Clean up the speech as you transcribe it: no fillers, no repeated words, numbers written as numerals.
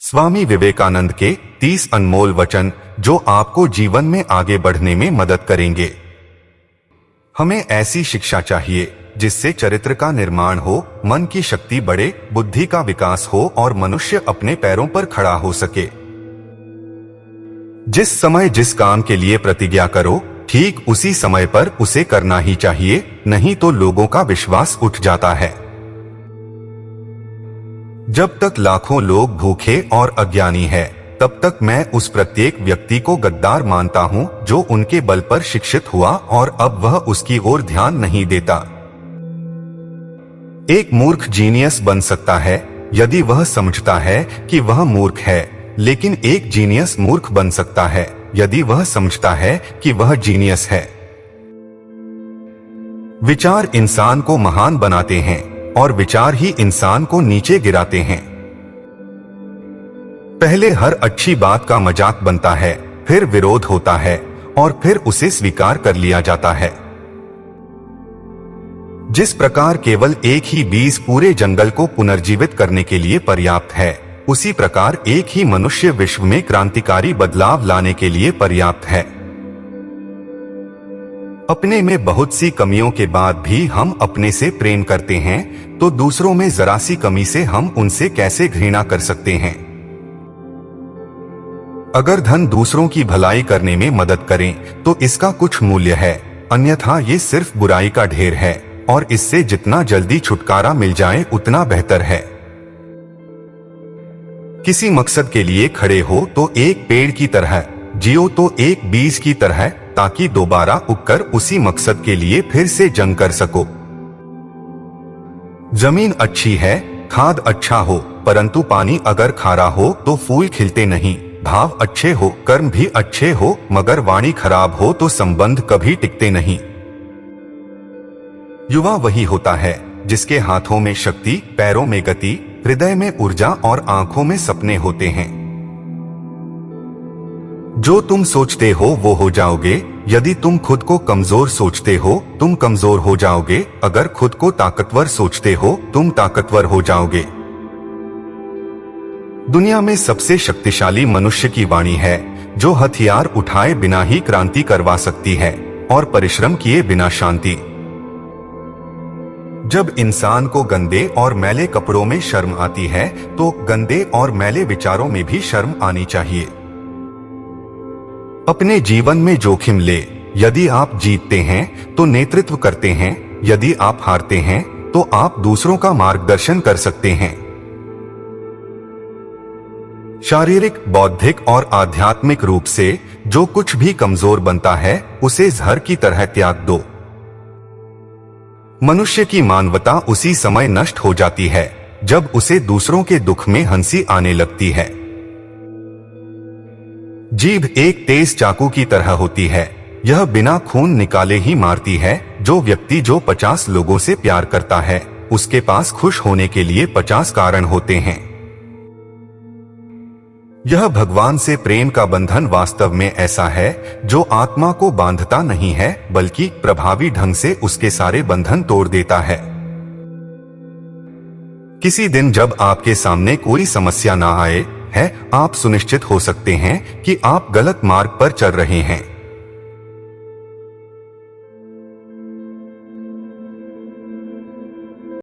स्वामी विवेकानंद के 30 अनमोल वचन जो आपको जीवन में आगे बढ़ने में मदद करेंगे। हमें ऐसी शिक्षा चाहिए जिससे चरित्र का निर्माण हो, मन की शक्ति बढ़े, बुद्धि का विकास हो और मनुष्य अपने पैरों पर खड़ा हो सके। जिस समय जिस काम के लिए प्रतिज्ञा करो, ठीक उसी समय पर उसे करना ही चाहिए, नहीं तो लोगों का विश्वास उठ जाता है। जब तक लाखों लोग भूखे और अज्ञानी है, तब तक मैं उस प्रत्येक व्यक्ति को गद्दार मानता हूं जो उनके बल पर शिक्षित हुआ और अब वह उसकी ओर ध्यान नहीं देता। एक मूर्ख जीनियस बन सकता है यदि वह समझता है कि वह मूर्ख है, लेकिन एक जीनियस मूर्ख बन सकता है यदि वह समझता है कि वह जीनियस है। विचार इंसान को महान बनाते हैं और विचार ही इंसान को नीचे गिराते हैं। पहले हर अच्छी बात का मजाक बनता है, फिर विरोध होता है और फिर उसे स्वीकार कर लिया जाता है। जिस प्रकार केवल एक ही बीज पूरे जंगल को पुनर्जीवित करने के लिए पर्याप्त है, उसी प्रकार एक ही मनुष्य विश्व में क्रांतिकारी बदलाव लाने के लिए पर्याप्त है। अपने में बहुत सी कमियों के बाद भी हम अपने से प्रेम करते हैं, तो दूसरों में जरा सी कमी से हम उनसे कैसे घृणा कर सकते हैं। अगर धन दूसरों की भलाई करने में मदद करें तो इसका कुछ मूल्य है, अन्यथा ये सिर्फ बुराई का ढेर है और इससे जितना जल्दी छुटकारा मिल जाए उतना बेहतर है। किसी मकसद के लिए खड़े हो तो एक पेड़ की तरह, जियो तो एक बीज की तरह, ताकि दोबारा उगकर उसी मकसद के लिए फिर से जंग कर सको। जमीन अच्छी है, खाद अच्छा हो, परंतु पानी अगर खारा हो तो फूल खिलते नहीं। भाव अच्छे हो, कर्म भी अच्छे हो, मगर वाणी खराब हो तो संबंध कभी टिकते नहीं। युवा वही होता है जिसके हाथों में शक्ति, पैरों में गति, हृदय में ऊर्जा और आंखों में सपने होते हैं। जो तुम सोचते हो वो हो जाओगे। यदि तुम खुद को कमजोर सोचते हो तुम कमजोर हो जाओगे, अगर खुद को ताकतवर सोचते हो तुम ताकतवर हो जाओगे। दुनिया में सबसे शक्तिशाली मनुष्य की वाणी है, जो हथियार उठाए बिना ही क्रांति करवा सकती है और परिश्रम किए बिना शांति। जब इंसान को गंदे और मैले कपड़ों में शर्म आती है तो गंदे और मैले विचारों में भी शर्म आनी चाहिए। अपने जीवन में जोखिम ले। यदि आप जीतते हैं तो नेतृत्व करते हैं, यदि आप हारते हैं तो आप दूसरों का मार्गदर्शन कर सकते हैं। शारीरिक, बौद्धिक और आध्यात्मिक रूप से जो कुछ भी कमजोर बनता है उसे जहर की तरह त्याग दो। मनुष्य की मानवता उसी समय नष्ट हो जाती है जब उसे दूसरों के दुख में हंसी आने लगती है। जीभ एक तेज चाकू की तरह होती है, यह बिना खून निकाले ही मारती है। जो व्यक्ति जो 50 लोगों से प्यार करता है उसके पास खुश होने के लिए 50 कारण होते हैं। यह भगवान से प्रेम का बंधन वास्तव में ऐसा है जो आत्मा को बांधता नहीं है बल्कि प्रभावी ढंग से उसके सारे बंधन तोड़ देता है। किसी दिन जब आपके सामने कोई समस्या ना आए है, आप सुनिश्चित हो सकते हैं कि आप गलत मार्ग पर चल रहे हैं।